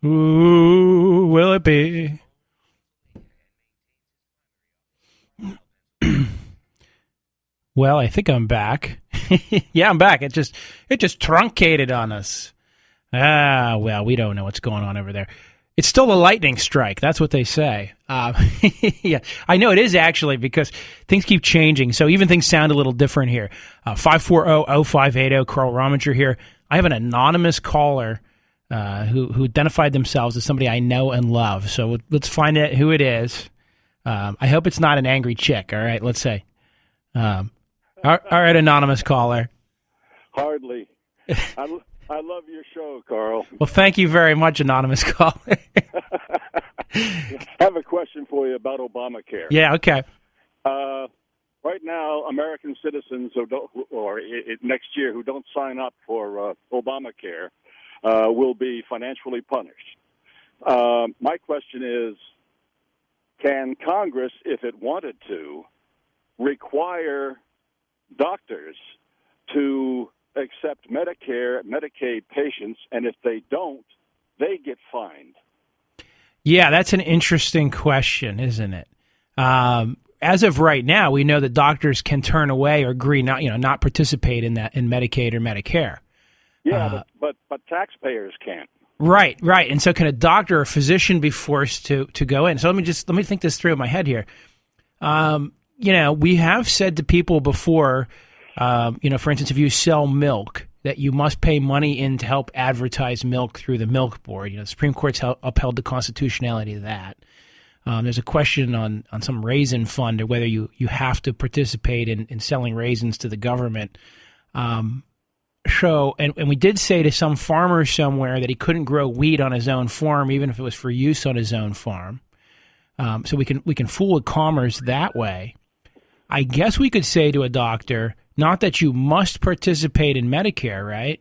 Who will it be? Well, I think I'm back. Yeah, I'm back. It just truncated on us. Well, we don't know what's going on over there. It's still a lightning strike. That's what they say. Yeah, I know it is actually because things keep changing. So even things sound a little different here. 540-0580, Carl Rominger here. I have an anonymous caller who identified themselves as somebody I know and love. So let's find out who it is. I hope it's not an angry chick. All right, let's say. All right, anonymous caller. Hardly. I love your show, Carl. Well, thank you very much, anonymous caller. I have a question for you about Obamacare. Yeah, okay. Right now, American citizens next year who don't sign up for Obamacare will be financially punished. My question is, can Congress, if it wanted to, require doctors to accept Medicare, Medicaid patients, and if they don't, they get fined? Yeah, that's an interesting question, isn't it? As of right now, we know that doctors can turn away or agree not participate in Medicaid or Medicare. Yeah, but taxpayers can't. Right. And so can a doctor or physician be forced to go in? So let me think this through in my head here. We have said to people before, for instance, if you sell milk, that you must pay money in to help advertise milk through the milk board. The Supreme Court's upheld the constitutionality of that. There's a question on some raisin fund or whether you have to participate in selling raisins to the government. And we did say to some farmer somewhere that he couldn't grow wheat on his own farm, even if it was for use on his own farm. So we can fool with commerce that way. I guess we could say to a doctor, not that you must participate in Medicare, right?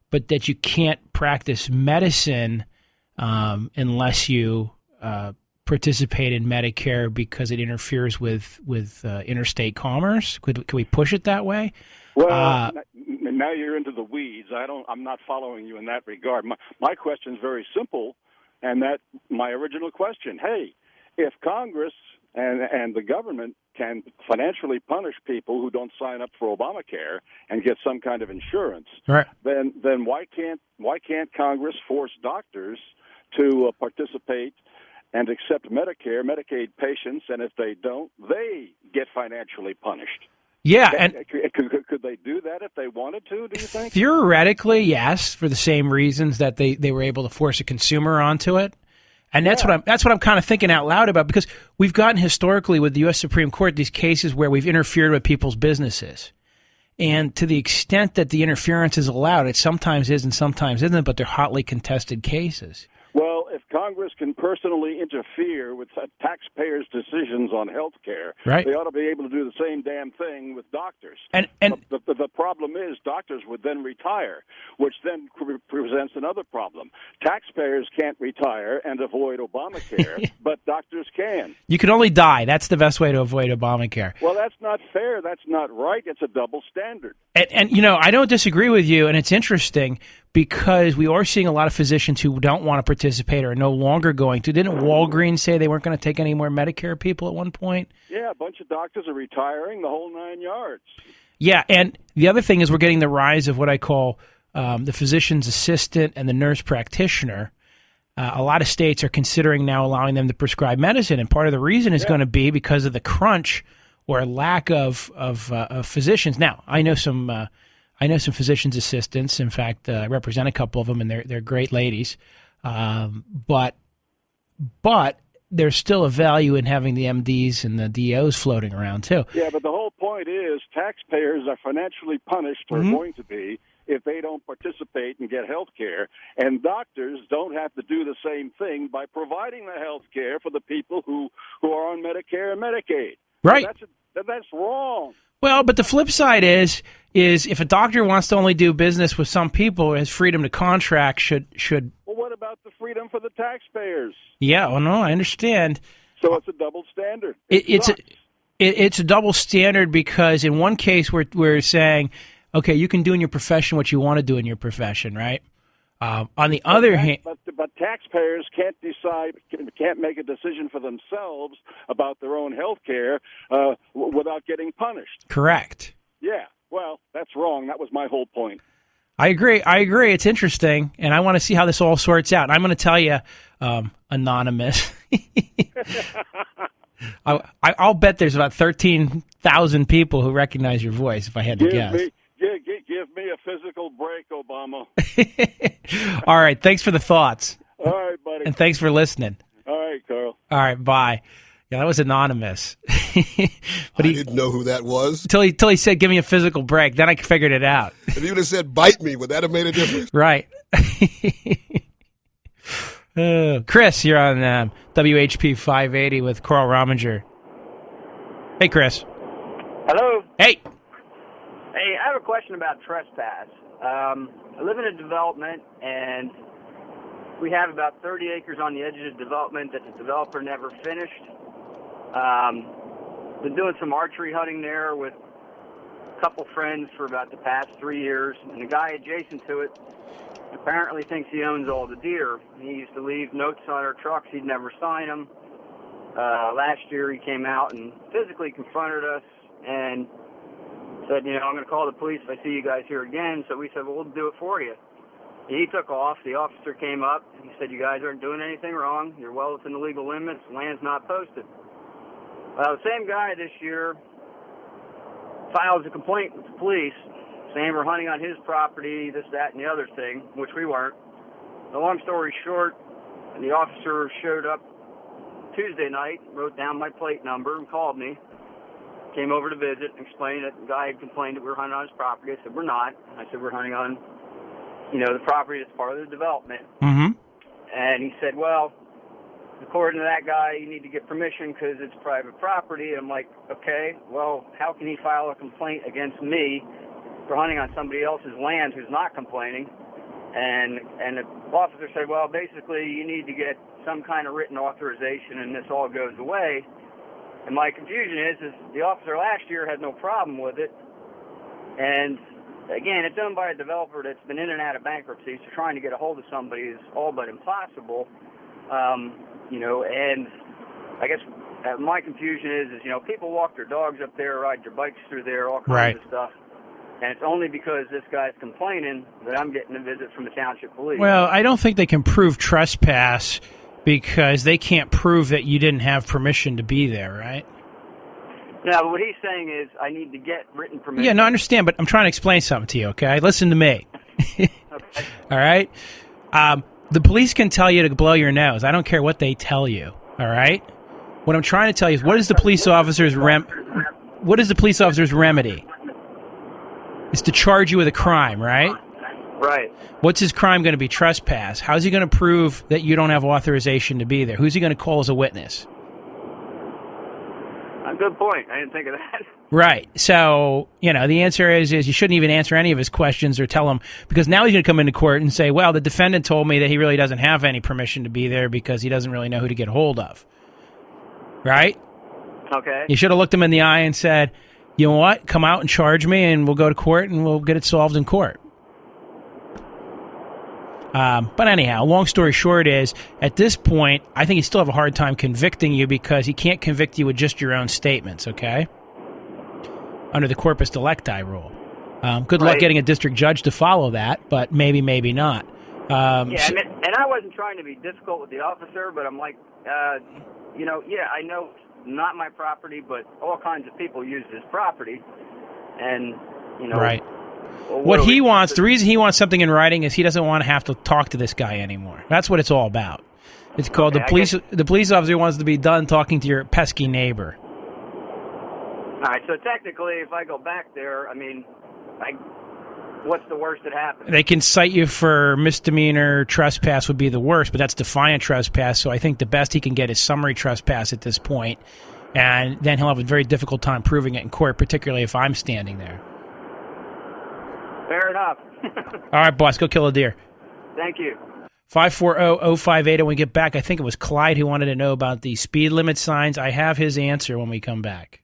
But that you can't practice medicine unless you participate in Medicare because it interferes with interstate commerce. Could we push it that way? Well, now you're into the weeds. I'm not following you in that regard. My question is very simple, and that my original question. Hey, if Congress and the government can financially punish people who don't sign up for Obamacare and get some kind of insurance, right, then why can't Congress force doctors to participate and accept Medicare, Medicaid patients, and if they don't, they get financially punished? Yeah, and could they do that if they wanted to, do you think? Theoretically, yes, for the same reasons that they were able to force a consumer onto it. And that's what I'm kind of thinking out loud about, because we've gotten historically with the U.S. Supreme Court these cases where we've interfered with people's businesses. And to the extent that the interference is allowed, it sometimes is and sometimes isn't, but they're hotly contested cases. Well, if Congress can personally interfere with taxpayers' decisions on health care, right, they ought to be able to do the same damn thing with doctors. And the problem is doctors would then retire, which then presents another problem. Taxpayers can't retire and avoid Obamacare, but doctors can. You can only die. That's the best way to avoid Obamacare. Well, that's not fair. That's not right. It's a double standard. And I don't disagree with you, and it's interesting because we are seeing a lot of physicians who don't want to participate or are no longer going to. Didn't Walgreens say they weren't going to take any more Medicare people at one point? Yeah, a bunch of doctors are retiring, the whole 9 yards. Yeah, and the other thing is we're getting the rise of what I call the physician's assistant and the nurse practitioner. A lot of states are considering now allowing them to prescribe medicine, and part of the reason is going to be because of the crunch or lack of physicians. Now, I know some physicians' assistants. In fact, I represent a couple of them, and they're great ladies. But there's still a value in having the MDs and the DOs floating around too. Yeah, but the whole point is taxpayers are financially punished, or going to be, if they don't participate and get health care, and doctors don't have to do the same thing by providing the health care for the people who are on Medicare and Medicaid. Right. So that's wrong. Well, but the flip side is if a doctor wants to only do business with some people, his freedom to contract should. Well, what about the freedom for the taxpayers? Yeah, well, no, I understand. So it's a double standard. It's a double standard because in one case we're saying, okay, you can do in your profession what you want to do in your profession, right? On the other hand, but taxpayers can't make a decision for themselves about their own health care without getting punished. correct. Yeah, well, that's wrong. That was my whole point. I agree. It's interesting, and I want to see how this all sorts out. And I'm going to tell you, Anonymous, I'll bet there's about 13,000 people who recognize your voice, if I had to guess. Give me a physical break, Obama. All right. Thanks for the thoughts. All right, buddy. And thanks for listening. All right, Carl. All right. Bye. Yeah, that was Anonymous. But I didn't know who that was. Till he said, give me a physical break. Then I figured it out. If you would have said, bite me, would that have made a difference? Right. Chris, you're on WHP 580 with Carl Rominger. Hey, Chris. Hello. Hey. Hey, I have a question about trespass. I live in a development, and we have about 30 acres on the edge of the development that the developer never finished. Been doing some archery hunting there with a couple friends for about the past 3 years, and the guy adjacent to it apparently thinks he owns all the deer. He used to leave notes on our trucks. He'd never sign them. Last year he came out and physically confronted us and said, I'm going to call the police if I see you guys here again. So we said, well, we'll do it for you. He took off. The officer came up. He said, you guys aren't doing anything wrong. You're well within the legal limits. Land's not posted. The same guy this year files a complaint with the police saying we're hunting on his property, this, that, and the other thing, which we weren't. The long story short, the officer showed up Tuesday night, wrote down my plate number, and called me. Came over to visit and explained that the guy had complained that we were hunting on his property. I said, we're not. I said, we're hunting on, the property that's part of the development. Mm-hmm. And he said, well, according to that guy, you need to get permission because it's private property. And I'm like, okay, well, how can he file a complaint against me for hunting on somebody else's land who's not complaining? And the officer said, well, basically, you need to get some kind of written authorization, and this all goes away. And my confusion is the officer last year had no problem with it. And, again, it's owned by a developer that's been in and out of bankruptcy, so trying to get a hold of somebody is all but impossible. And I guess my confusion is people walk their dogs up there, ride their bikes through there, all kinds of stuff. And it's only because this guy's complaining that I'm getting a visit from the township police. Well, I don't think they can prove trespass because they can't prove that you didn't have permission to be there, right? No, but what he's saying is I need to get written permission. Yeah, no, I understand, but I'm trying to explain something to you, okay? Listen to me. Okay. All right? The police can tell you to blow your nose. I don't care what they tell you, all right? What I'm trying to tell you is what is the police officer's remedy? It's to charge you with a crime, right? Right. What's his crime going to be? Trespass. How's he going to prove that you don't have authorization to be there? Who's he going to call as a witness? A good point. I didn't think of that. Right. So, the answer is you shouldn't even answer any of his questions or tell him, because now he's going to come into court and say, well, the defendant told me that he really doesn't have any permission to be there because he doesn't really know who to get hold of. Right? Okay. You should have looked him in the eye and said, you know what? Come out and charge me and we'll go to court and we'll get it solved in court. But anyhow, long story short is, at this point, I think he still have a hard time convicting you because he can't convict you with just your own statements, okay? Under the corpus delicti rule. Good luck getting a district judge to follow that, but maybe not. And I wasn't trying to be difficult with the officer, but I'm like, I know it's not my property, but all kinds of people use this property, and, Right. What he wants, the reason he wants something in writing is he doesn't want to have to talk to this guy anymore. That's what it's all about. It's called the police officer wants to be done talking to your pesky neighbor. All right, so technically, if I go back there, what's the worst that happens? They can cite you for misdemeanor trespass would be the worst, but that's defiant trespass, so I think the best he can get is summary trespass at this point, and then he'll have a very difficult time proving it in court, particularly if I'm standing there. Fair enough. All right, boss, go kill a deer. Thank you. 540-0580. When we get back, I think it was Clyde who wanted to know about the speed limit signs. I have his answer when we come back.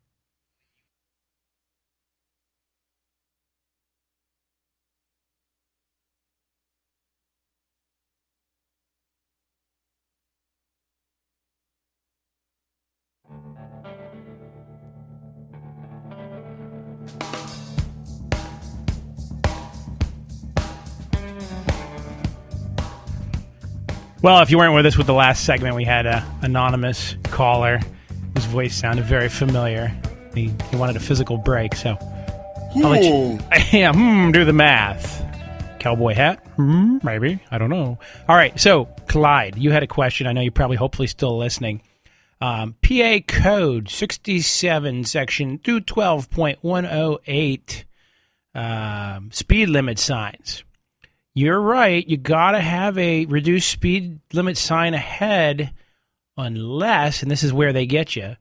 Well, if you weren't with us with the last segment, we had an anonymous caller whose voice sounded very familiar. He wanted a physical break, so I'll let you do the math. Cowboy hat? Maybe. I don't know. All right, so Clyde, you had a question. I know you're probably hopefully still listening. PA Code 67, Section 212.108, speed limit signs. You're right. You got to have a reduced speed limit sign ahead unless, and this is where they get you,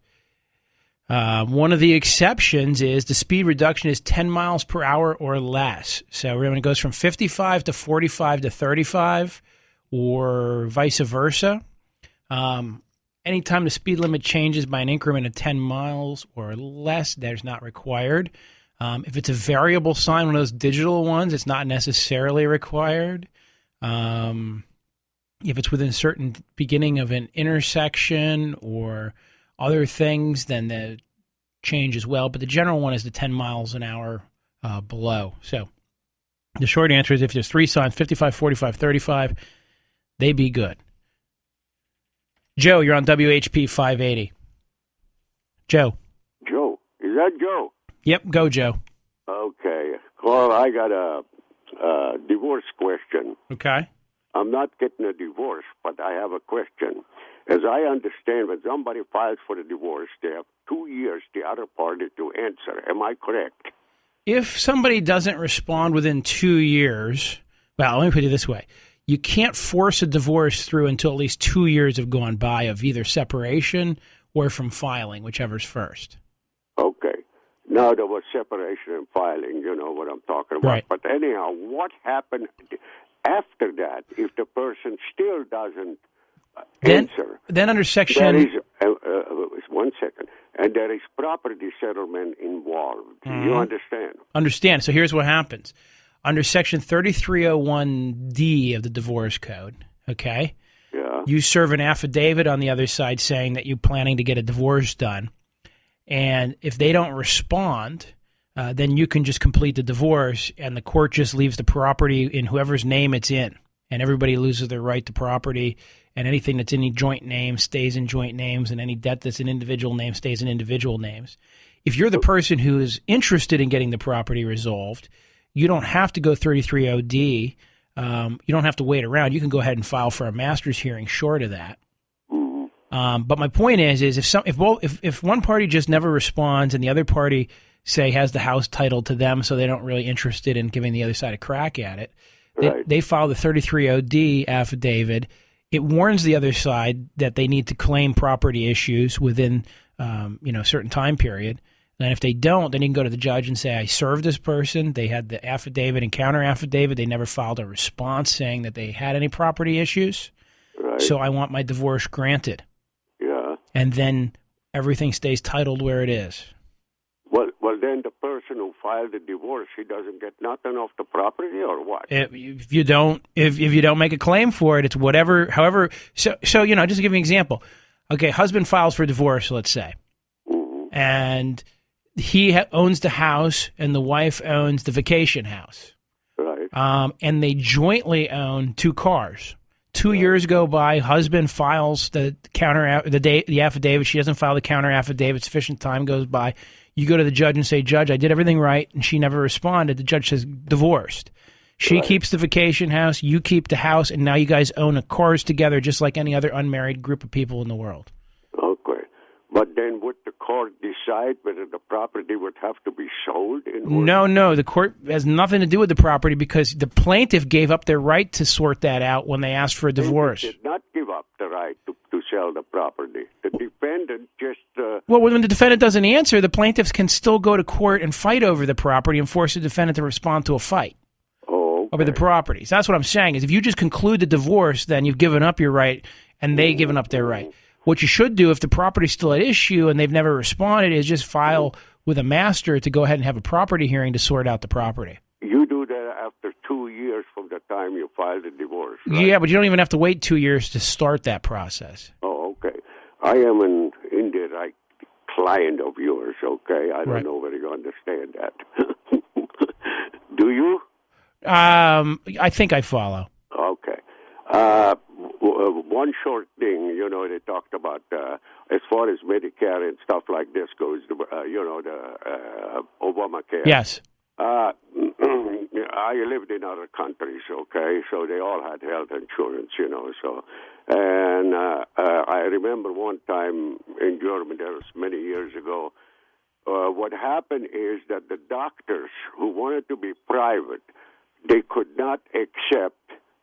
one of the exceptions is the speed reduction is 10 miles per hour or less. So when it goes from 55 to 45 to 35 or vice versa, anytime the speed limit changes by an increment of 10 miles or less, that's not required. If it's a variable sign, one of those digital ones, it's not necessarily required. If it's within a certain beginning of an intersection or other things, then the change as well. But the general one is the 10 miles an hour below. So the short answer is if there's three signs, 55, 45, 35, they be good. Joe, you're on WHP 580. Joe. Joe. Is that Joe? Yep, go, Joe. Okay. Well, I got a divorce question. Okay. I'm not getting a divorce, but I have a question. As I understand, when somebody files for a divorce, they have 2 years, the other party, to answer. Am I correct? If somebody doesn't respond within 2 years, well, let me put it this way. You can't force a divorce through until at least 2 years have gone by of either separation or from filing, whichever's first. Okay. Now, there was separation and filing, you know what I'm talking about. Right. But anyhow, what happened after that if the person still doesn't answer? Then under section... There is, 1 second, and there is property settlement involved. Mm-hmm. You understand? Understand. So here's what happens. Under section 3301D of the divorce code, okay, Yeah. you serve an affidavit on the other side saying that you're planning to get a divorce done. And if they don't respond, then you can just complete the divorce, and the court just leaves the property in whoever's name it's in. And everybody loses their right to property, and anything that's in a joint name stays in joint names, and any debt that's in individual names stays in individual names. If you're the person who is interested in getting the property resolved, you don't have to go 33OD. You don't have to wait around. You can go ahead and file for a master's hearing short of that. But my point is if one party just never responds and the other party, say, has the house titled to them, so they don't really interested in giving the other side a crack at it, they file the 33OD affidavit. It warns the other side that they need to claim property issues within a certain time period. And if they don't, then you can go to the judge and say, I served this person. They had the affidavit and counter affidavit. They never filed a response saying that they had any property issues. Right. So I want my divorce granted. Yeah. And then everything stays titled where it is. Well, then the person who filed the divorce, he doesn't get nothing off the property, or what? If you don't make a claim for it, it's whatever. However, so just to give you an example. Okay, husband files for divorce, let's say, and he owns the house, and the wife owns the vacation house. Right. And they jointly own 2 cars. 2 years go by. Husband files the affidavit. She doesn't file the counter affidavit. Sufficient time goes by. You go to the judge and say, Judge, I did everything right, and she never responded. The judge says, divorced. She keeps the vacation house. You keep the house, and now you guys own cars together, just like any other unmarried group of people in the world. Okay. But then would the court decide whether the property would have to be sold? No. The court has nothing to do with the property because the plaintiff gave up their right to sort that out when they asked for a divorce. They did not give up the right to sell the property. The defendant just... Well, when the defendant doesn't answer, the plaintiffs can still go to court and fight over the property and force the defendant to respond to a fight over the property. So that's what I'm saying is if you just conclude the divorce, then you've given up your right and they've given up their right. What you should do if the property's still at issue and they've never responded is just file with a master to go ahead and have a property hearing to sort out the property. You do that after 2 years from the time you filed the divorce, right? Yeah, but you don't even have to wait 2 years to start that process. Oh, okay. I am an indirect client of yours, okay? I don't know whether you understand that. Do you? I think I follow. Okay. one short thing, they talked about as far as Medicare and stuff like this goes, the Obamacare. Yes. I lived in other countries, okay, so they all had health insurance, so. And I remember one time in Germany, that was many years ago, what happened is that the doctors who wanted to be private, they could not accept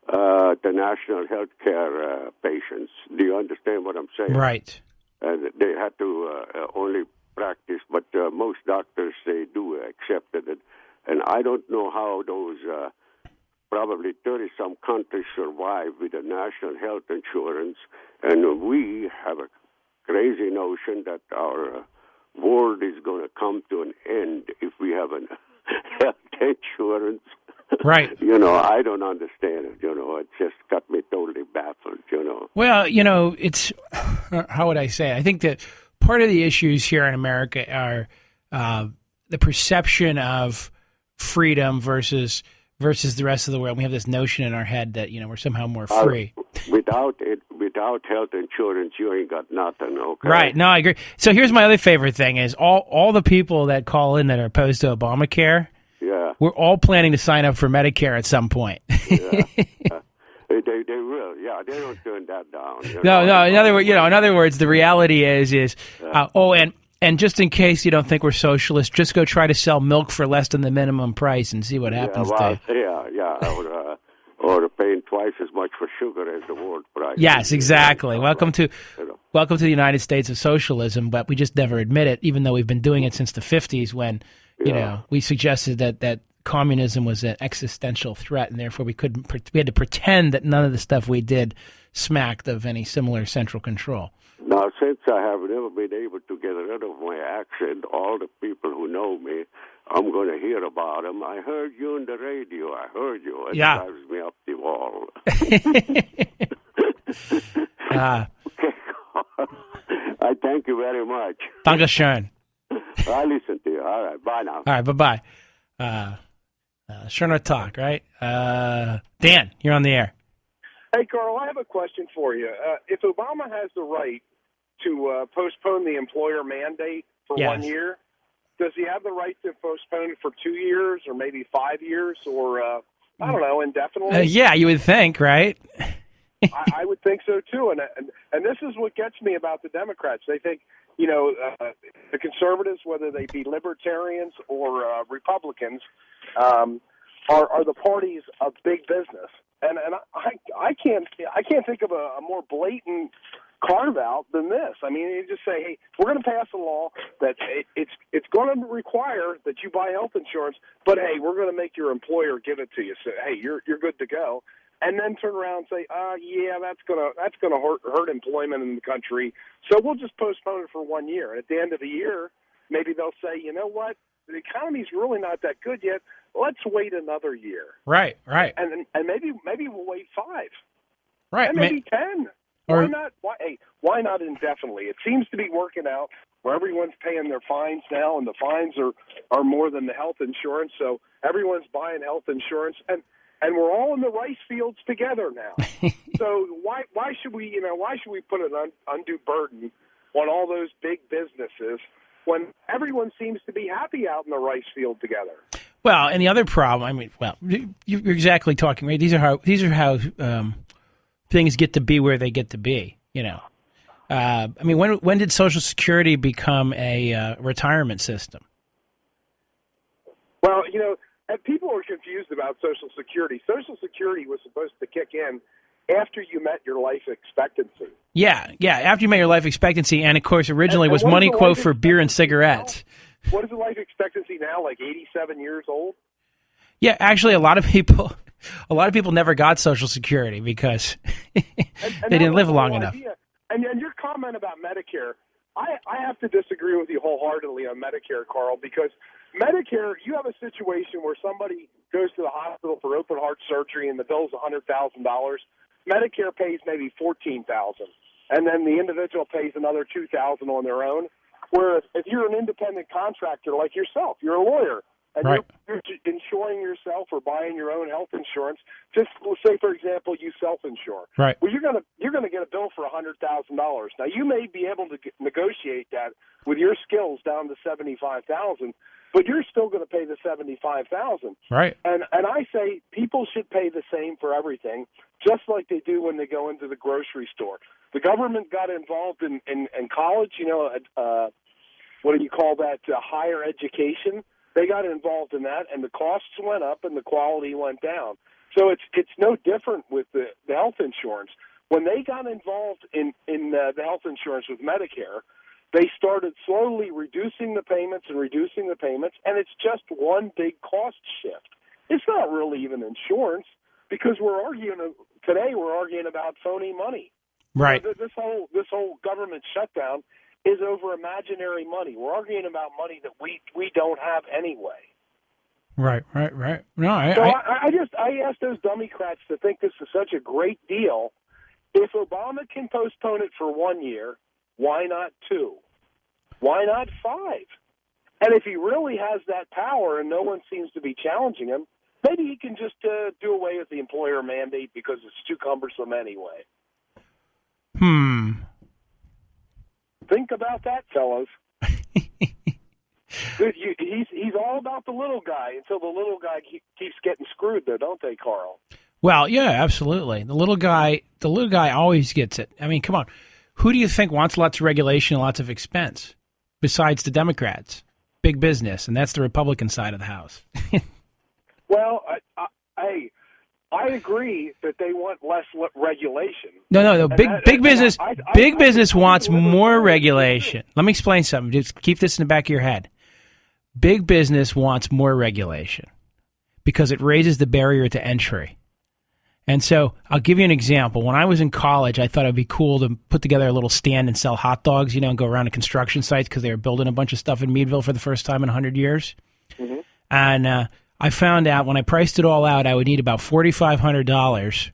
the national health care patients. Do you understand what I'm saying? Right. They had to only practice, but most doctors, they do accept it. And I don't know how those probably 30-some countries survive with a national health insurance, and we have a crazy notion that our world is going to come to an end if we have a health insurance. Right. I don't understand it. It just got me totally baffled, Well, it's, how would I say it? I think that part of the issues here in America are the perception of freedom versus the rest of the world. We have this notion in our head that, we're somehow more free. Without health insurance, you ain't got nothing, okay? Right. No, I agree. So here's my other favorite thing is all the people that call in that are opposed to Obamacare, yeah, we're all planning to sign up for Medicare at some point. Yeah. They will. Yeah, they don't turn that down. No. In other words, the reality is and just in case you don't think we're socialists, just go try to sell milk for less than the minimum price and see what happens to you. Yeah. Or paying twice as much for sugar as the world price. Yes, exactly. Welcome to the United States of socialism, but we just never admit it, even though we've been doing it since the 50s when, we suggested that communism was an existential threat, and therefore we had to pretend that none of the stuff we did smacked of any similar central control. Now, since I have never been able to get rid of my accent, all the people who know me, I'm going to hear about them. I heard you on the radio. I heard you. It drives me up the wall. Okay. I thank you very much. Dankeschön. I listen to you. All right. Bye now. All right. Bye-bye. Schöner talk, right? Dan, you're on the air. Hey, Carl, I have a question for you. If Obama has the right to postpone the employer mandate for 1 year, does he have the right to postpone it for 2 years or maybe 5 years or, I don't know, indefinitely? Yeah, you would think, right? I would think so, too. And this is what gets me about the Democrats. They think, the conservatives, whether they be libertarians or Republicans, are the parties of big business. And I can't think of a more blatant carve out than this. I mean, you just say, hey, we're going to pass a law that it's going to require that you buy health insurance, but hey, we're going to make your employer give it to you. So hey, you're good to go. And then turn around and say, that's gonna hurt employment in the country. So we'll just postpone it for 1 year. And at the end of the year, maybe they'll say, you know what, the economy's really not that good yet. Let's wait another year. Right. And maybe we'll wait 5. Right. And maybe 10. Why not? Why not indefinitely? It seems to be working out where everyone's paying their fines now, and the fines are more than the health insurance. So everyone's buying health insurance, and we're all in the rice fields together now. So why should we put an undue burden on all those big businesses when everyone seems to be happy out in the rice field together? Well, and the other problem, you're exactly talking, right? These are how things get to be where they get to be, when did Social Security become a retirement system? Well, and people are confused about Social Security. Social Security was supposed to kick in after you met your life expectancy. Yeah, after you met your life expectancy, and of course originally was money quote for beer and cigarettes. Now? What is the life expectancy now, like 87 years old? Yeah, actually a lot of people never got Social Security because they didn't live long enough. And your comment about Medicare, I have to disagree with you wholeheartedly on Medicare, Carl, because Medicare, you have a situation where somebody goes to the hospital for open heart surgery and the bill's $100,000. Medicare pays maybe $14,000, and then the individual pays another $2,000 on their own. Whereas if you're an independent contractor like yourself, you're a lawyer, and Right. you're insuring yourself or buying your own health insurance. Just say, for example, you self-insure. Right. Well, you're gonna get a bill for $100,000. Now, you may be able to negotiate that with your skills down to $75,000, but you're still going to pay the $75,000. Right. And I say people should pay the same for everything, just like they do when they go into the grocery store. The government got involved in college, what do you call that, higher education. They got involved in that, and the costs went up and the quality went down. So it's no different with the health insurance. When they got involved in the health insurance with Medicare, they started slowly reducing the payments, and it's just one big cost shift. It's not really even insurance, because we're arguing about phony money. Right. This whole government shutdown is over imaginary money. We're arguing about money that we don't have anyway. Right. No, I ask those Democrats to think this is such a great deal. If Obama can postpone it for 1 year, why not 2? Why not 5? And if he really has that power and no one seems to be challenging him, maybe he can just do away with the employer mandate because it's too cumbersome anyway. Think about that, fellas. Dude, he's all about the little guy until the little guy keeps getting screwed, though, don't they, Carl? Well, yeah, absolutely. The little guy always gets it. I mean, come on. Who do you think wants lots of regulation and lots of expense besides the Democrats? Big business, and that's the Republican side of the house. Well, I agree that they want less regulation. No. Big business wants more regulation. Let me explain something. Just keep this in the back of your head. Big business wants more regulation because it raises the barrier to entry. And so I'll give you an example. When I was in college, I thought it would be cool to put together a little stand and sell hot dogs, and go around to construction sites because they were building a bunch of stuff in Meadville for the first time in 100 years. Mm-hmm. And I found out when I priced it all out, I would need about $4,500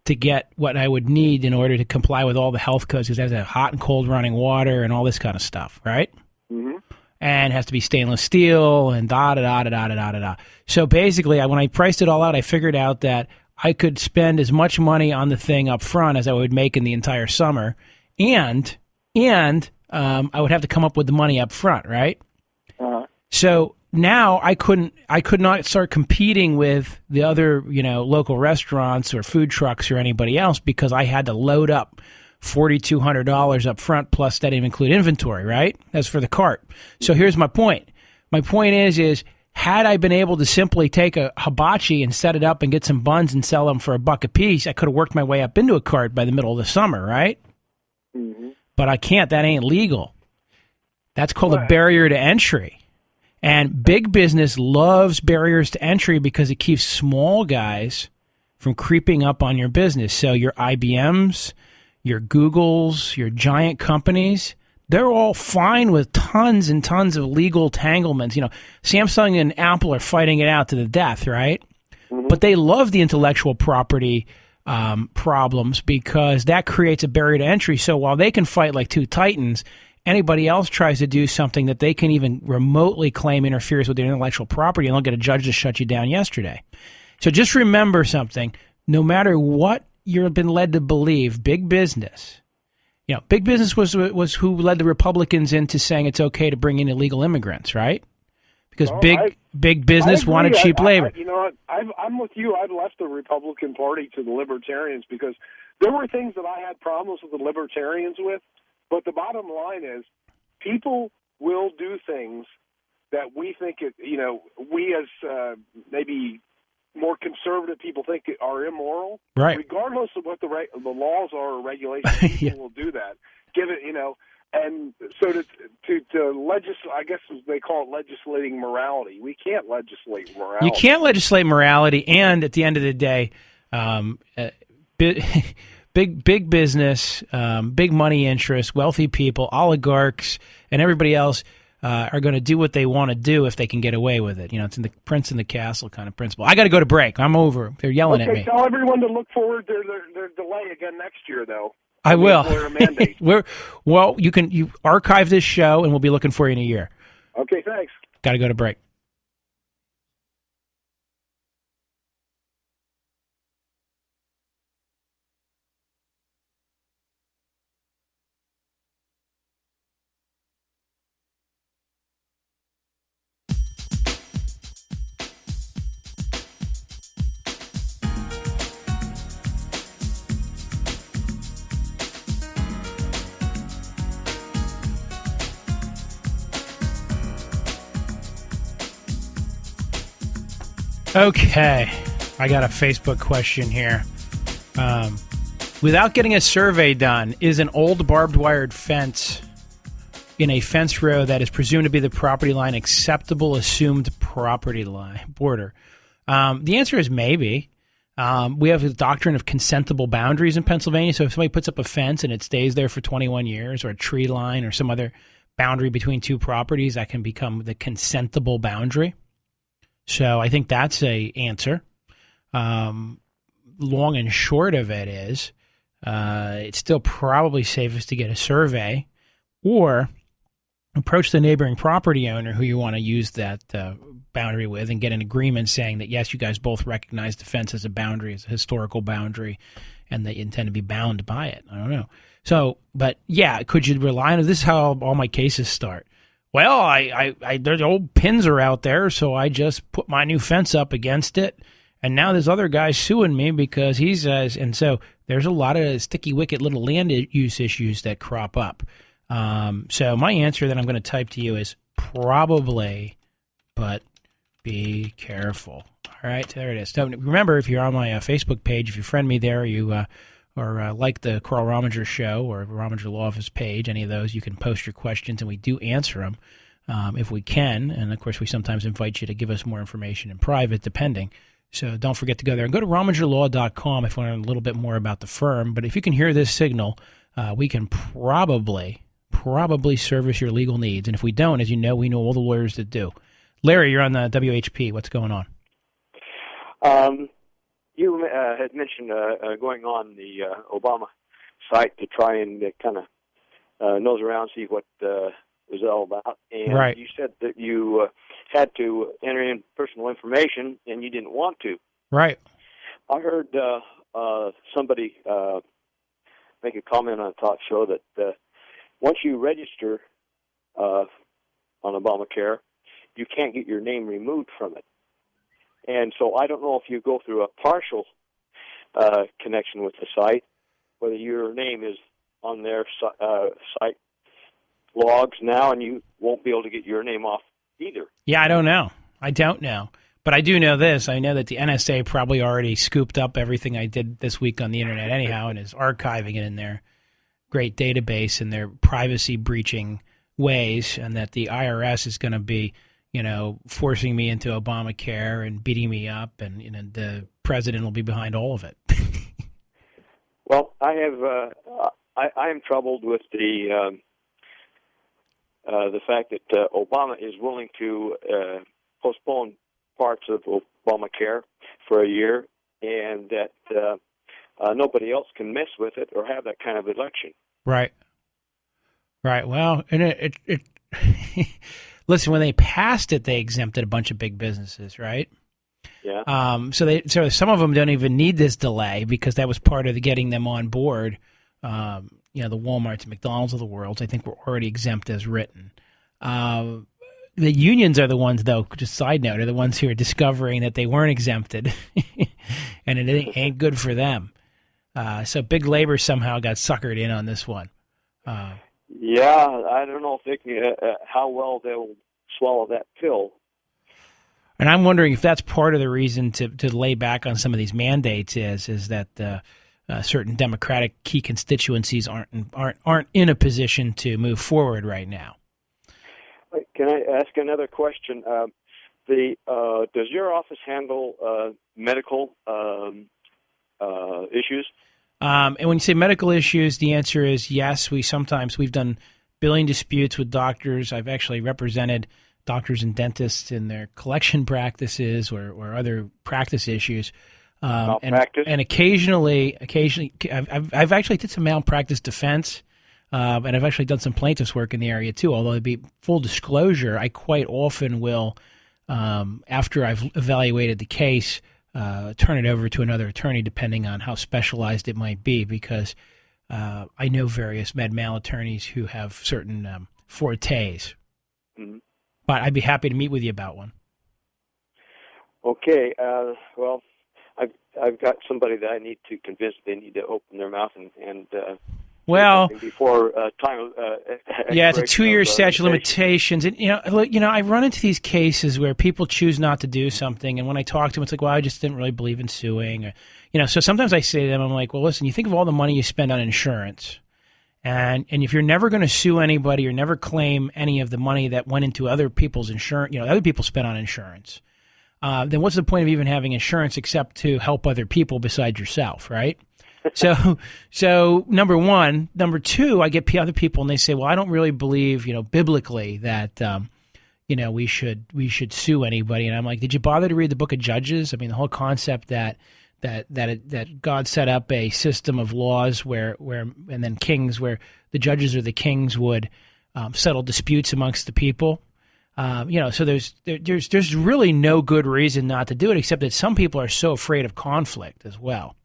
to get what I would need in order to comply with all the health codes, because it has to have hot and cold running water and all this kind of stuff, right? Mm-hmm. And it has to be stainless steel and da-da-da-da-da-da-da-da. So basically, when I priced it all out, I figured out that I could spend as much money on the thing up front as I would make in the entire summer, and I would have to come up with the money up front, right? Uh-huh. So now I could not start competing with the other, local restaurants or food trucks or anybody else, because I had to load up $4,200 up front, plus that didn't include inventory, right? That's for the cart. So here's my point. My point is had I been able to simply take a hibachi and set it up and get some buns and sell them for $1 a piece, I could have worked my way up into a cart by the middle of the summer, right? Mm-hmm. But I can't. That ain't legal. That's called a barrier to entry. And big business loves barriers to entry because it keeps small guys from creeping up on your business. So your IBMs, your Googles, your giant companies, they're all fine with tons and tons of legal entanglements. Samsung and Apple are fighting it out to the death, right? Mm-hmm. But they love the intellectual property problems because that creates a barrier to entry. So while they can fight like two titans, anybody else tries to do something that they can even remotely claim interferes with their intellectual property, and they'll get a judge to shut you down yesterday. So just remember something. No matter what you've been led to believe, big business, big business was who led the Republicans into saying it's okay to bring in illegal immigrants, right? Because big business wanted cheap labor. I'm with you. I left the Republican Party to the Libertarians because there were things that I had problems with the Libertarians with. But the bottom line is people will do things that we think, we as maybe more conservative people think are immoral. Right. Regardless of what the laws are or regulations, people will do that. Give it, and so to legislate, I guess they call it legislating morality. We can't legislate morality. You can't legislate morality, and at the end of the day, big business, big money interests, wealthy people, oligarchs, and everybody else are going to do what they want to do if they can get away with it. It's in the prince in the castle kind of principle. I got to go to break. I'm over. They're yelling at me. Tell everyone to look forward to their delay again next year, though. I will. You archive this show, and we'll be looking for you in a year. Okay, thanks. Got to go to break. Okay, I got a Facebook question here. Without getting a survey done, is an old barbed wired fence in a fence row that is presumed to be the property line acceptable assumed property line border? The answer is maybe. We have the doctrine of consentable boundaries in Pennsylvania. So if somebody puts up a fence and it stays there for 21 years, or a tree line or some other boundary between two properties, that can become the consentable boundary. So I think that's a answer. Long and short of it is, it's still probably safest to get a survey or approach the neighboring property owner who you want to use that boundary with and get an agreement saying that, yes, you guys both recognize the fence as a boundary, as a historical boundary, and that you intend to be bound by it. I don't know. So, but yeah, could you rely on it? This is how all my cases start. Well, there's old pins are out there, so I just put my new fence up against it, and now this other guy's suing me because he says, and so there's a lot of sticky wicket little land use issues that crop up. So my answer that I'm going to type to you is probably, but be careful. All right, there it is. So remember, if you're on my Facebook page, if you friend me there, or like the Carl Rominger Show or Rominger Law Office page, any of those, you can post your questions, and we do answer them if we can. And, of course, we sometimes invite you to give us more information in private, depending. So don't forget to go there. And go to RomingerLaw.com if you want to learn a little bit more about the firm. But if you can hear this signal, we can probably service your legal needs. And if we don't, as you know, we know all the lawyers that do. Larry, you're on the WHP. What's going on? You had mentioned going on the Obama site to try and kind of nose around, see what it was all about. And right. You said that you had to enter in personal information, and you didn't want to. Right. I heard somebody make a comment on a talk show that once you register on Obamacare, you can't get your name removed from it. And so I don't know if you go through a partial connection with the site, whether your name is on their site logs now, and you won't be able to get your name off either. Yeah, I don't know. But I do know this. I know that the NSA probably already scooped up everything I did this week on the Internet anyhow and is archiving it in their great database and their privacy-breaching ways, and that the IRS is going to be forcing me into Obamacare and beating me up, and the president will be behind all of it. Well, I am troubled with the fact that Obama is willing to postpone parts of Obamacare for a year, and that nobody else can mess with it or have that kind of election. Right. Well, and it listen, when they passed it, they exempted a bunch of big businesses, right? Yeah. So some of them don't even need this delay because that was part of getting them on board. The Walmarts and McDonald's of the world, I think, were already exempt as written. The unions are the ones, though, just side note, are the ones who are discovering that they weren't exempted, and it ain't good for them. So big labor somehow got suckered in on this one. Yeah, I don't know if they can, how well they'll swallow that pill. And I'm wondering if that's part of the reason to lay back on some of these mandates is that certain Democratic key constituencies aren't in a position to move forward right now. Can I ask another question? Does your office handle medical issues? And when you say medical issues, the answer is yes. We've done billing disputes with doctors. I've actually represented doctors and dentists in their collection practices or other practice issues. Malpractice? And occasionally, I've actually did some malpractice defense, and I've actually done some plaintiff's work in the area too. Although, to be full disclosure, I quite often will, after I've evaluated the case, turn it over to another attorney, depending on how specialized it might be, because I know various med mal attorneys who have certain fortes. Mm-hmm. But I'd be happy to meet with you about one. Okay. Well, I've got somebody that I need to convince they need to open their mouth and Well, before time. Yeah, it's a 2-year statute of limitations. And, I run into these cases where people choose not to do something, and when I talk to them, it's like, well, I just didn't really believe in suing. Or, so sometimes I say to them, I'm like, well, listen, you think of all the money you spend on insurance, and if you're never going to sue anybody or never claim any of the money that went into other people's insurance, other people spent on insurance, then what's the point of even having insurance except to help other people besides yourself, right? So number one. Number two, I get other people and they say, well, I don't really believe, biblically that, we should sue anybody. And I'm like, did you bother to read the book of Judges? I mean, the whole concept that God set up a system of laws where and then kings, where the judges or the kings would settle disputes amongst the people. So there's really no good reason not to do it, except that some people are so afraid of conflict as well.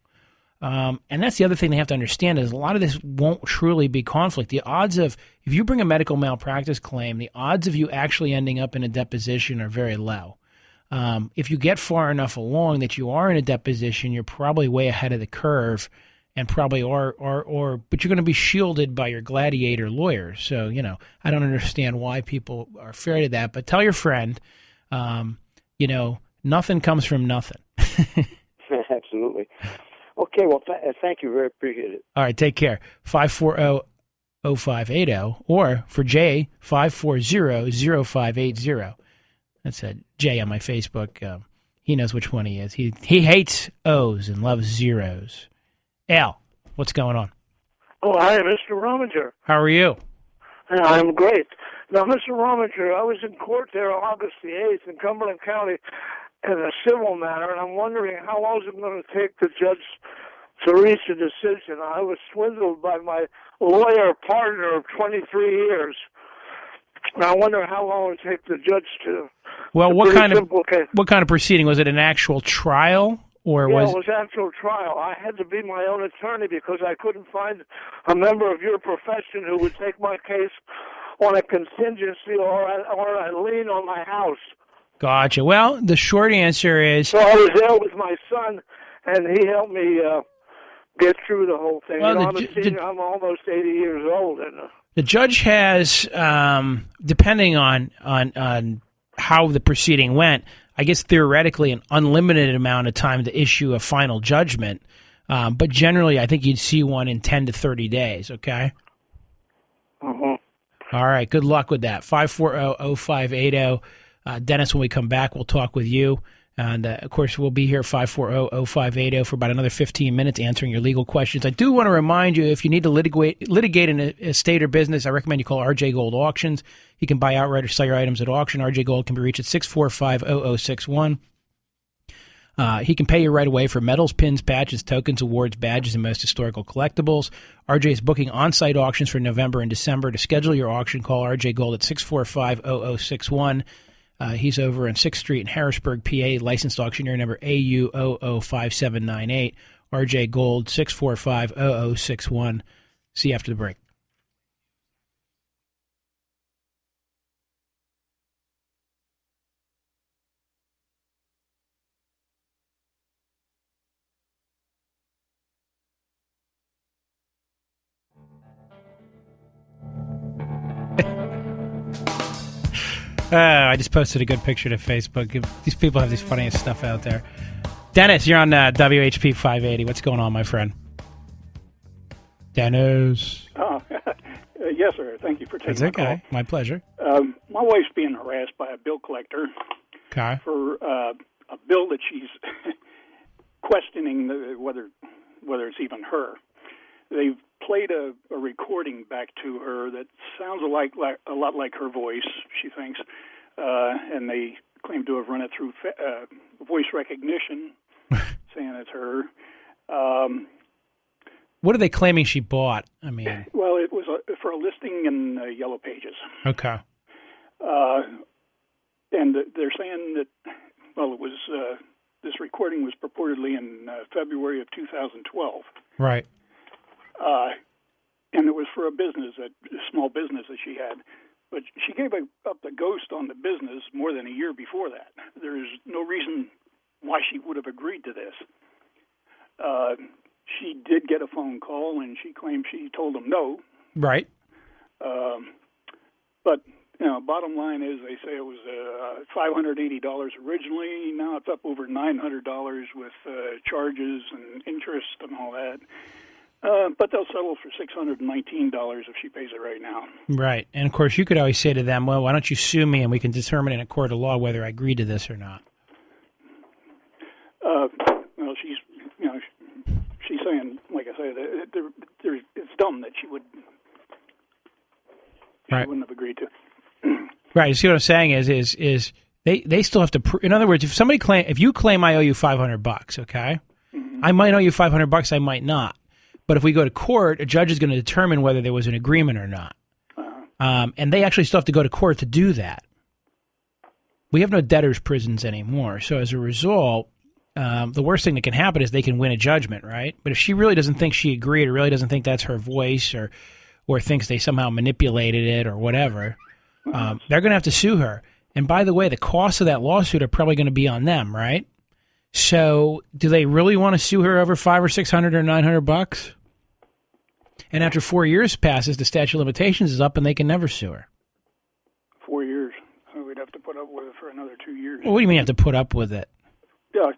And that's the other thing they have to understand is a lot of this won't truly be conflict. The odds of, if you bring a medical malpractice claim, the odds of you actually ending up in a deposition are very low. If you get far enough along that you are in a deposition, you're probably way ahead of the curve and probably but you're going to be shielded by your gladiator lawyers. So, I don't understand why people are afraid of that, but tell your friend, nothing comes from nothing. Absolutely. Okay, well, thank you. Very appreciate it. All right, take care. 540-0580 or for Jay, 540-0580. That's Jay on my Facebook. He knows which one he is. He hates O's and loves zeros. Al, what's going on? Oh, hi, Mr. Rominger. How are you? I'm great. Now, Mr. Rominger, I was in court there on August the 8th in Cumberland County in a civil matter, and I'm wondering how long is it going to take the judge to reach a decision. I was swindled by my lawyer partner of 23 years. And I wonder how long it would take the judge to... Well, what kind of proceeding? Was it an actual trial? It was actual trial. I had to be my own attorney because I couldn't find a member of your profession who would take my case on a contingency or a lien on my house. Gotcha. Well, the short answer is... So I was there with my son, and he helped me get through the whole thing. Well, I'm almost 80 years old. And the judge has, depending on how the proceeding went, I guess theoretically an unlimited amount of time to issue a final judgment. But generally, I think you'd see one in 10 to 30 days, okay? Uh-huh. All right, good luck with that. 540-0580. Dennis, when we come back, we'll talk with you. And, of course, we'll be here 540-0580 for about another 15 minutes answering your legal questions. I do want to remind you, if you need to litigate in a estate or business, I recommend you call RJ Gold Auctions. You can buy outright or sell your items at auction. RJ Gold can be reached at 645-0061. He can pay you right away for medals, pins, patches, tokens, awards, badges, and most historical collectibles. RJ is booking on-site auctions for November and December. To schedule your auction, call RJ Gold at 645-0061. He's over on 6th Street in Harrisburg, PA, licensed auctioneer number AU005798. RJ Gold, 645-0061. See you after the break. I just posted a good picture to Facebook. These people have these funniest stuff out there. Dennis, you're on WHP 580. What's going on, my friend? Dennis. Oh, yes, sir. Thank you for taking my call. My pleasure. My wife's being harassed by a bill collector for a bill that she's questioning whether it's even her. They've played a recording back to her that sounds a lot like her voice, she thinks, and they claim to have run it through voice recognition, saying it's her. What are they claiming she bought? I mean, well, it was for a listing in Yellow Pages. Okay. And they're saying that, well, it was this recording was purportedly in February of 2012. Right. And it was for a small business that she had. But she gave up the ghost on the business more than a year before that. There's no reason why she would have agreed to this. she did get a phone call, and she claimed she told them no. Right. But bottom line is, they say it was $580 originally. Now it's up over $900 with charges and interest and all that. But they'll settle for $619 if she pays it right now. Right. And, of course, you could always say to them, well, why don't you sue me and we can determine in a court of law whether I agree to this or not. Well, she's saying, like I say, it's dumb that she wouldn't have agreed to. Right. You see what I'm saying is they still have to in other words, if you claim I owe you $500, okay? Mm-hmm. I might owe you $500, I might not. But if we go to court, a judge is going to determine whether there was an agreement or not. And they actually still have to go to court to do that. We have no debtors' prisons anymore. So as a result, the worst thing that can happen is they can win a judgment, right? But if she really doesn't think she agreed or really doesn't think that's her voice or thinks they somehow manipulated it or whatever, they're going to have to sue her. And by the way, the costs of that lawsuit are probably going to be on them, right? So do they really want to sue her over $500 or $600 or $900? And after 4 years passes, the statute of limitations is up and they can never sue her. 4 years. So we'd have to put up with it for another 2 years. Well, what do you mean you have to put up with it? Yeah.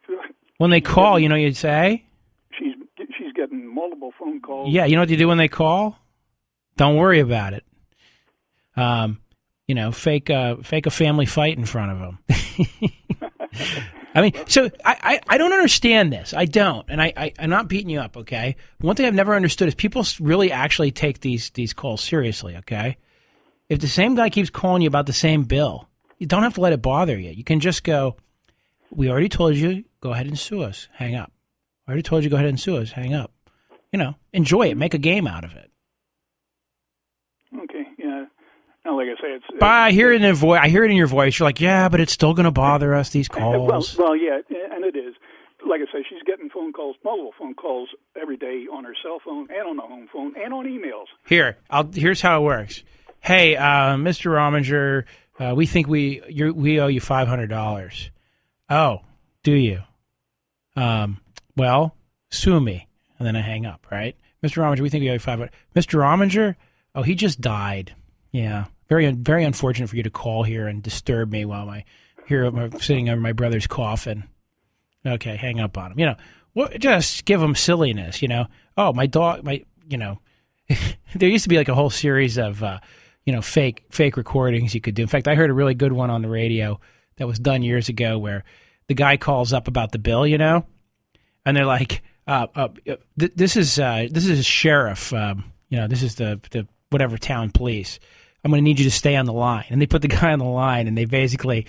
When they call, you'd say? She's getting multiple phone calls. Yeah, you know what you do when they call? Don't worry about it. Fake a family fight in front of them. I mean, so I don't understand this. I don't. And I'm not beating you up, okay? One thing I've never understood is people really actually take these calls seriously, okay? If the same guy keeps calling you about the same bill, you don't have to let it bother you. You can just go, we already told you, go ahead and sue us. Hang up. I already told you, go ahead and sue us. Hang up. Enjoy it. Make a game out of it. Okay, yeah. Now, like I say, But I hear it in your voice. You're like, yeah, but it's still going to bother us, these calls. Well, yeah, and it is. Like I say, she's getting multiple phone calls every day on her cell phone and on the home phone and on emails. Here's how it works. Hey, Mr. Rominger, we think we owe you $500. Oh, do you? Well, sue me. And then I hang up, right? Mr. Rominger, we think we owe you $500. Mr. Rominger? Oh, he just died. Yeah. Very, very unfortunate for you to call here and disturb me while I'm sitting over my brother's coffin. Okay, hang up on him. Just give him silliness, Oh, my dog, there used to be like a whole series of, fake recordings you could do. In fact, I heard a really good one on the radio that was done years ago where the guy calls up about the bill, and they're like, this is sheriff, this is the whatever town police. I'm going to need you to stay on the line. And they put the guy on the line, and they basically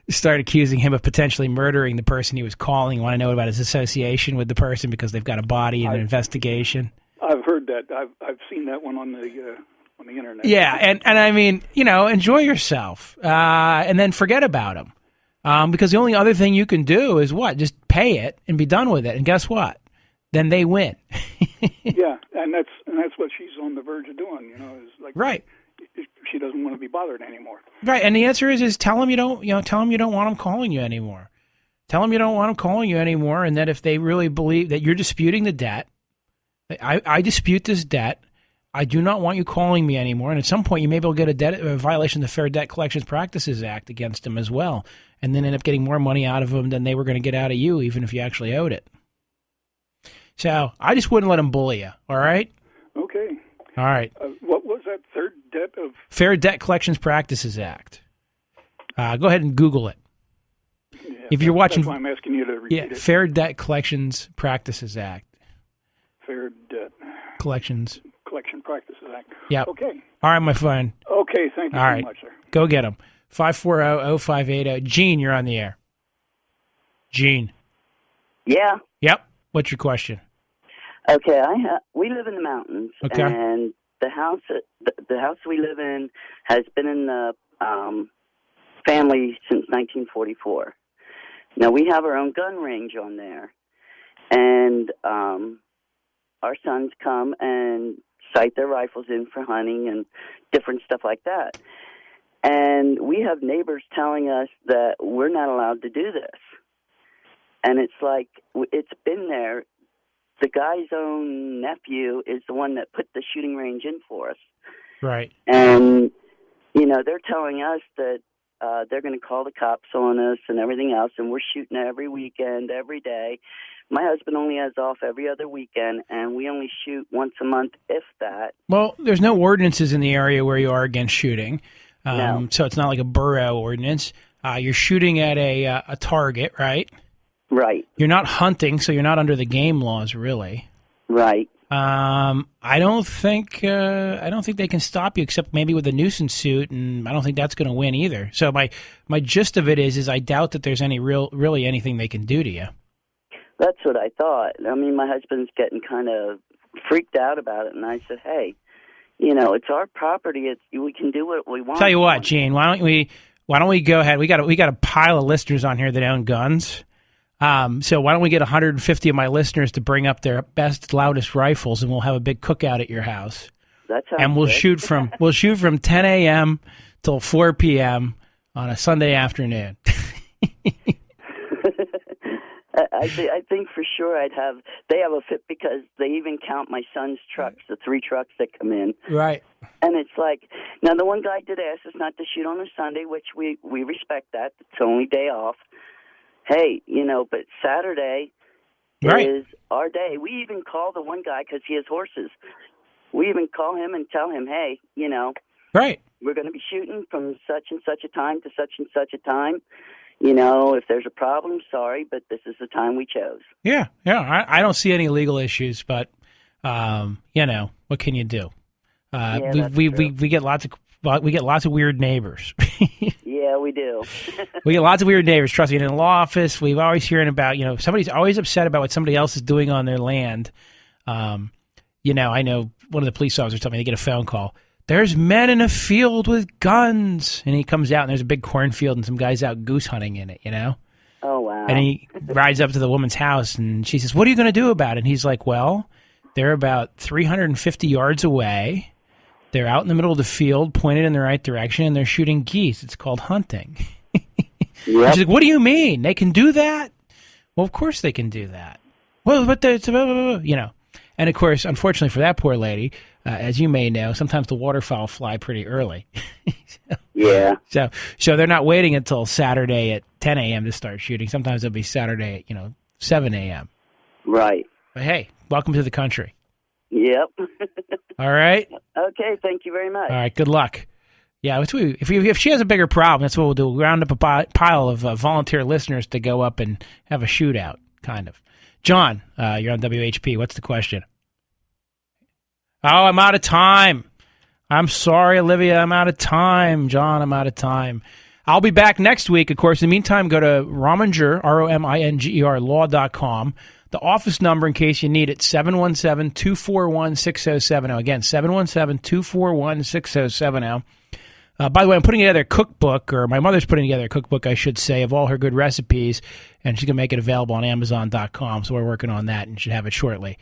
start accusing him of potentially murdering the person he was calling. Want to know about his association with the person because they've got a body in an investigation. I've heard that. I've seen that one on the internet. Yeah, and I mean, enjoy yourself, and then forget about him. Because the only other thing you can do is what? Just pay it and be done with it. And guess what? Then they win. Yeah, and that's what she's on the verge of doing. Is like right. She doesn't want to be bothered anymore. Right, and the answer is tell him you don't want him calling you anymore. Tell him you don't want him calling you anymore, and that if they really believe that you're disputing the debt, I dispute this debt. I do not want you calling me anymore. And at some point, you may be able to get a violation of the Fair Debt Collections Practices Act against him as well, and then end up getting more money out of him than they were going to get out of you, even if you actually owed it. So I just wouldn't let him bully you. All right. Okay. All right. What was that third debt of? Fair Debt Collections Practices Act. Go ahead and Google it. Yeah, if you're watching, that's why I'm asking you to repeat it. Fair Debt Collections Practices Act. Fair Debt Collection Practices Act. Yeah. Okay. All right, my friend. Okay, thank you All so right. much, sir. Go get him. 540-0580. Gene, you're on the air. Gene. Yeah. Yep. What's your question? Okay, we live in the mountains, okay. And the house we live in has been in the family since 1944. Now we have our own gun range on there, and our sons come and sight their rifles in for hunting and different stuff like that. And we have neighbors telling us that we're not allowed to do this, and it's like it's been there the guy's own nephew is the one that put the shooting range in for us. Right. And, they're telling us that they're going to call the cops on us and everything else, and we're shooting every weekend, every day. My husband only has off every other weekend, and we only shoot once a month, if that. Well, there's no ordinances in the area where you are against shooting. No. So it's not like a borough ordinance. You're shooting at a target, right? Right. You're not hunting, so you're not under the game laws, really. Right. I don't think they can stop you except maybe with a nuisance suit, and I don't think that's going to win either. So my gist of it is I doubt that there's really anything they can do to you. That's what I thought. I mean, my husband's getting kind of freaked out about it, and I said, hey, it's our property. We can do what we want. Tell you what, Gene, why don't we go ahead? We got a pile of listeners on here that own guns. So why don't we get 150 of my listeners to bring up their best, loudest rifles, and we'll have a big cookout at your house. That sounds and we'll good. shoot from 10 a.m. till 4 p.m. on a Sunday afternoon. I think for sure they have a fit because they even count my son's trucks, the 3 trucks that come in. Right. And it's like, now the one guy did ask us not to shoot on a Sunday, which we respect that. It's the only day off. Hey, but Saturday is our day. We even call the one guy because he has horses. We even call him and tell him, hey, right, we're going to be shooting from such and such a time to such and such a time. If there's a problem, sorry, but this is the time we chose. Yeah. I don't see any legal issues, but what can you do? We get lots of weird neighbors. Yeah, we do. We get lots of weird neighbors. Trust me, in the law office, we've always hearing about, somebody's always upset about what somebody else is doing on their land. I know one of the police officers told me they get a phone call. There's men in a field with guns. And he comes out and there's a big cornfield and some guys out goose hunting in it, Oh, wow. And he rides up to the woman's house and she says, what are you going to do about it? And he's like, well, they're about 350 yards away. They're out in the middle of the field, pointed in the right direction, and they're shooting geese. It's called hunting. Yep. She's like, what do you mean? They can do that? Well, of course they can do that. Well, but it's, And, of course, unfortunately for that poor lady, as you may know, sometimes the waterfowl fly pretty early. Yeah. So they're not waiting until Saturday at 10 a.m. to start shooting. Sometimes it'll be Saturday at, 7 a.m. Right. But, hey, welcome to the country. Yep. All right? Okay, thank you very much. All right, good luck. Yeah, if she has a bigger problem, that's what we'll do. We'll round up a pile of volunteer listeners to go up and have a shootout, kind of. John, you're on WHP. What's the question? Oh, I'm out of time. I'm sorry, Olivia. I'm out of time. John, I'm out of time. I'll be back next week, of course. In the meantime, go to Rominger, ROMINGER, law.com. The office number, in case you need it, 717-241-6070. Again, 717-241-6070. By the way, I'm putting together a cookbook, or my mother's putting together a cookbook, I should say, of all her good recipes, and she's going to make it available on Amazon.com, so we're working on that and should have it shortly.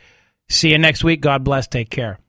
See you next week. God bless. Take care.